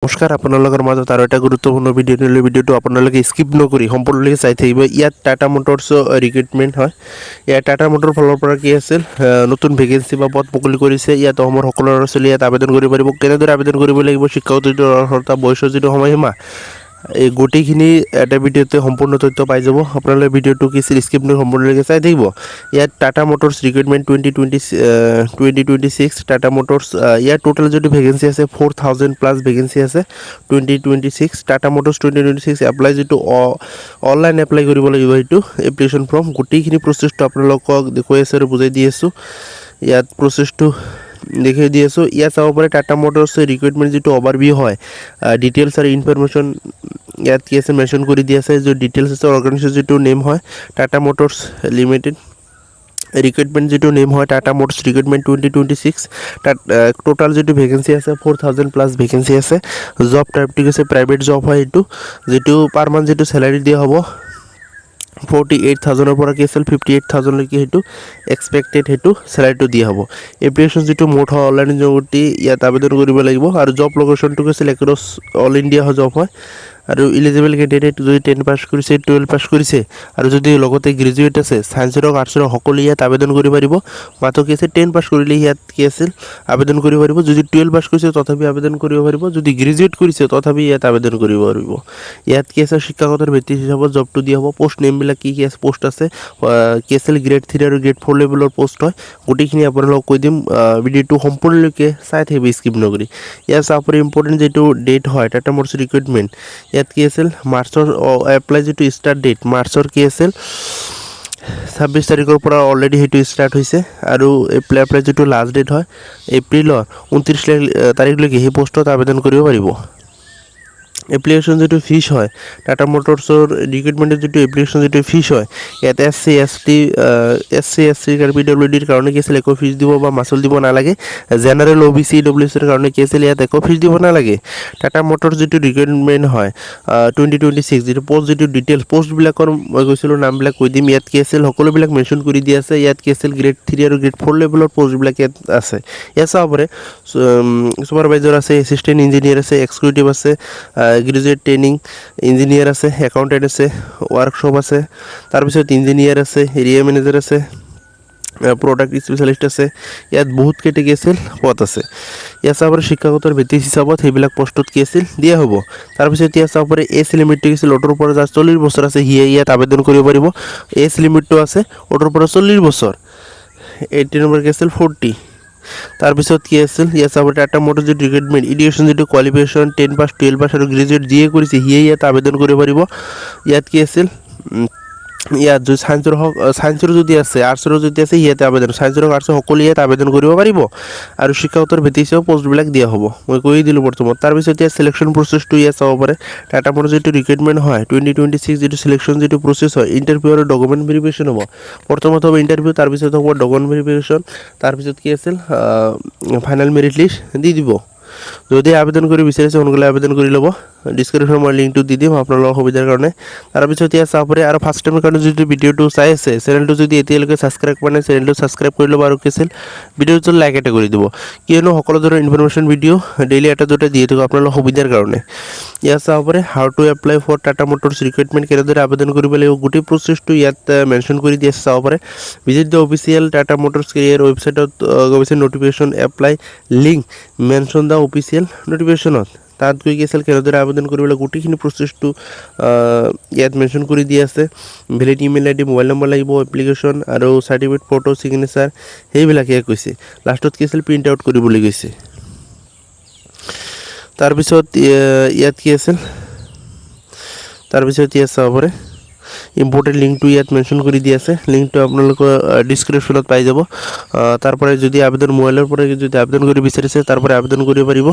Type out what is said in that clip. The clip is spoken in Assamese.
নমস্কাৰ আপোনালোকৰ মাজত আৰু এটা গুৰুত্বপূৰ্ণ ভিডিঅ' নিলে ভিডিঅ'টো আপোনালোকে স্কিপ নকৰি সম্পূৰ্ণলৈকে চাই থাকিব। ইয়াত টাটা মটৰ্ছৰ ৰিক্ৰুইটমেণ্ট হয়। ইয়াত টাটা মটৰ ফালৰ পৰা কি আছিল নতুন ভেকেঞ্চি বা পদ মুকলি কৰিছে। ইয়াত অসমৰ সকলো ল'ৰা ছোৱালী ইয়াত আবেদন কৰিব পাৰিব। কেনেদৰে আবেদন কৰিব লাগিব, শিক্ষাগত অৰ্হতা, বয়সৰ যিটো সময়সীমা, এই গোটেইখিনি এটা ভিডিঅ'তে সম্পূৰ্ণ তথ্য পাই যাব। আপোনালোকে ভিডিঅ'টো কি স্কিপ নকৰি সম্পূৰ্ণলৈকে চাই থাকিব। ইয়াত Tata Motors recruitment 2026 Tata Motors ইয়াৰ টোটেল যিটো ভেকেঞ্চি আছে 4000 প্লাছ ভেকেঞ্চি আছে 2026 টাটা মটৰ্ছ 2026 এপ্লাই যিটো অনলাইন এপ্লাই কৰিব লাগিব। সেইটো এপ্লিকেশ্যন ফৰ্ম গোটেইখিনি প্ৰচেছটো আপোনালোকক দেখুৱাই আছোঁ আৰু বুজাই দি আছোঁ। ইয়াত প্ৰচেছটো দেখাই দি আছোঁ। ইয়াত চাব পাৰে টাটা মটৰ্ছ ৰিক্ৰুইটমেণ্ট যিটো অভাৰভিউ হয়, ডিটেইলছ আৰু ইনফৰমেশ্যন ইয়াত কি আছে মেনশ্যন কৰি দি আছে। যে ডিটেইলছ আছে অৰ্গেনাইজেশ্যন যিটো নেম হয় টাটা মটৰ্ছ লিমিটেড, ৰিক্ৰুইটমেণ্ট যিটো নেম হয় টাটা মটৰ্ছ ৰিক্ৰুইটমেণ্ট 2026। তাত টোটাল যিটো ভেকেঞ্চি আছে 4000 প্লাছ ভেকেঞ্চি আছে। জব টাইপটো হৈছে প্ৰাইভেট জব হয়। এইটো যিটো পাৰ মান্থ যিটো চেলাৰী দিয়া হ'ব 48,000 পৰা কি আছিল 58,000লৈকে সেইটো এক্সপেক্টেড সেইটো চেলাৰীটো দিয়া হ'ব। এপ্লিকেশ্যন যিটো মোড হয় অনলাইন যোগেদি ইয়াত আবেদন কৰিব লাগিব। আৰু জব লোকেশ্যনটো কৈছিল এক্ৰছ অল ইণ্ডিয়া জব হয়। আৰু ইলিজিবল কেণ্ডিডেট যদি 10 পাছ কৰিছে, 12 পাছ কৰিছে আৰু যদি লগতে গ্ৰেজুৱেট আছে, ছায়েন্সৰ হওক আৰ্টছৰ হওক সকলোৱে ইয়াত আবেদন কৰিব পাৰিব। মাত্ৰ কি আছে 10 পাছ কৰিলে ইয়াত কি আছিল আবেদন কৰিব পাৰিব। যদি 12 পাছ কৰিছে তথাপি আবেদন কৰিব পাৰিব। যদি গ্ৰেজুৱেট কৰিছে তথাপি ইয়াত আবেদন কৰিব পাৰিব। ইয়াত কি আছে শিক্ষাগতৰ ভিত্তিত হিচাপত জবটো দিয়া হ'ব। পোষ্ট নেমবিলাক কি আছে পোষ্ট আছে কি আছিল গ্ৰেড 3 আৰু গ্ৰেড 4 লেভেলৰ পোষ্ট হয়। গোটেইখিনি আপোনালোকক কৈ দিম। ভিডিঅ'টো সম্পূৰ্ণলৈকে চাই থাকিব স্কিপ নকৰি। ইয়াৰ চাপৰি ইম্পৰ্টেণ্ট যিটো ডেট হয় টাটা মটৰ্ছ ৰিক্ৰুইটমেণ্ট ইয়াত কি আছিল মাৰ্চৰ এপ্লাই যিটো ষ্টাৰ্ট ডেট মাৰ্চৰ কি আছিল 26 তাৰিখৰ পৰা অলৰেডি সেইটো ষ্টাৰ্ট হৈছে। আৰু এপ্লাই যিটো লাষ্ট ডেট হয় এপ্ৰিলৰ 29 তাৰিখলৈকে সেই পোষ্টত আবেদন কৰিব পাৰিব। এপ্লিকেশ্যন যিটো ফিজ হয় টাটা মটৰ্ছৰ ৰিক্ৰুইটমেণ্টৰ যিটো এপ্লিকেশ্যন যিটো ফিজ হয় ইয়াত SC ST আৰু PWDৰ কাৰণে কি আছিল একো ফিজ দিব বা মাচুল দিব নালাগে। জেনেৰেল OBC EWCৰ কাৰণে কি আছিল ইয়াত একো ফিজ দিব নালাগে। টাটা মটৰ্ছ যিটো ৰিক্ৰুইটমেণ্ট হয় 2026 যিটো পোষ্ট যিটো ডিটেইলছ পোষ্টবিলাকৰ মই কৈছিলোঁ নামবিলাক কৈ দিম। ইয়াত কি আছিল সকলোবিলাক মেনশ্যন কৰি দিয়া আছে। ইয়াত কি আছিল গ্ৰেড 3 আৰু গ্ৰেড 4 লেভেলৰ পোষ্টবিলাক ইয়াত আছে। ইয়াত চাব পাৰে ছুপাৰভাইজাৰ আছে, এছিষ্টেণ্ট ইঞ্জিনিয়াৰ আছে, এক্সিকিউটিভ আছে, গ্ৰেজুৱেট ট্ৰেইনিং ইঞ্জিনিয়াৰ আছে, একাউণ্টেণ্ট আছে, ৱৰ্কশ্বপ আছে, তাৰপিছত ইঞ্জিনিয়াৰ আছে, এৰিয়া মেনেজাৰ আছে, প্ৰডাক্ট স্পেচিয়েলিষ্ট আছে। ইয়াত বহুত কেইটা আছিল পদ আছে। ইয়াত চাব পাৰে শিক্ষাগতৰ ভিত্তি হিচাপত সেইবিলাক পোষ্টত কি আছিল দিয়া হ'ব। তাৰপিছত ইয়াত চাব পাৰে এজ লিমিটটো আছিল 18 পৰা 40 বছৰ আছে সিয়ে ইয়াত আবেদন কৰিব পাৰিব। এজ লিমিটটো আছে 18 পৰা 40 বছৰ। 18 নম্বৰ কি আছিল 40। তাৰপিছত কি আছিল ইয়াত চাব টাটা মটৰ্ছ যিটো ৰিক্ৰুইটমেণ্ট এডুকেশ্যন যিটো কোৱালিফিকেশ্যন 10 পাছ 12 পাছ আৰু গ্ৰেজুৱেট যিয়ে কৰিছে সিয়ে ইয়াত আবেদন কৰিব পাৰিব। ইয়াত কি আছিল ইয়াত যদি ছায়েন্সৰ যদি আছে আৰ্টছৰো যদি আছে ইয়াতে আবেদন ছায়েন্সৰ আৰ্টছৰ সকলোৱে ইয়াত আবেদন কৰিব পাৰিব। আৰু শিক্ষাগতৰ ভিত্তি হিচাপে পোষ্টবিলাক দিয়া হ'ব মই কৈ দিলোঁ বৰ্তমান। তাৰপিছত ইয়াত চিলেকশ্যন প্ৰচেছটো ইয়াত চাব পাৰে টাটা মটৰ্ছ যিটো ৰিক্ৰুইটমেণ্ট হয় 2026 যিটো চিলেকশ্যন যিটো প্ৰচেছ হয় ইণ্টাৰভিউ আৰু ডকুমেণ্ট ভেৰিফিকেশ্যন হ'ব। প্ৰথমত হ'ব ইণ্টাৰভিউ, তাৰপিছত হ'ব ডকুমেণ্ট ভেৰিফিকেশ্যন, তাৰপিছত কি আছিল ফাইনেল মেৰিট লিষ্ট দি দিব। যদি আবেদন কৰি বিচাৰিছে সোনকালে আবেদন কৰি ল'ব। ডিছক্ৰিপশ্যনত মই লিংকটো দি দিম আপোনালোকৰ সুবিধাৰ কাৰণে। তাৰপিছত ইয়াত চাব পাৰে আৰু ফাৰ্ষ্ট টাইমৰ কাৰণে যদি ভিডিঅ'টো চাই আছে চেনেলটো যদি এতিয়ালৈকে ছাবস্ক্ৰাইব কৰা নাই চেনেলটো ছাবস্ক্ৰাইব কৰি ল'ব। আৰু কি আছিল ভিডিঅ'টো লাইক এটা কৰি দিব, কিয়নো সকলো ধৰণৰ ইনফৰমেশ্যন ভিডিঅ' ডেইলি এটা দুটা দিয়ে থাকোঁ আপোনালোকৰ সুবিধাৰ কাৰণে। ইয়াত চাব পাৰে how to apply for Tata Motors recruitment কেনেদৰে আবেদন কৰিব লাগিব গোটেই প্ৰচেছটো ইয়াত মেনশ্যন কৰি দি আছে চাব পাৰে। Visit the official Tata Motors career ৱেবছাইটত গৈছে notification apply link mention the official নটিফিকেশ্যনত তাত গৈ কি আছিল কেনেদৰে আবেদন কৰিবলৈ গোটেইখিনি প্ৰচেছটো ইয়াত মেনশ্যন কৰি দি আছে। Valid email ID mobile number লাগিব, এপ্লিকেশ্যন আৰু চাৰ্টিফিকেট ফটো ছিগনেচাৰ সেইবিলাক ইয়াত কৈছে। লাষ্টত কি আছিল প্ৰিণ্ট আউট কৰিবলৈ গৈছে। তাৰপিছত ইয়াত কি আছিল তাৰপিছত ইয়াত চাব পাৰে ইম্পৰ্টেণ্ট লিংকটো ইয়াত মেনশ্যন কৰি দি আছে। লিংকটো আপোনালোকৰ ডিছক্ৰিপশ্যনত পাই যাব। তাৰ পৰা যদি আবেদন মোবাইলৰ পৰা যদি আবেদন কৰিব বিচাৰিছে তাৰ পৰা আবেদন কৰিব পাৰিব।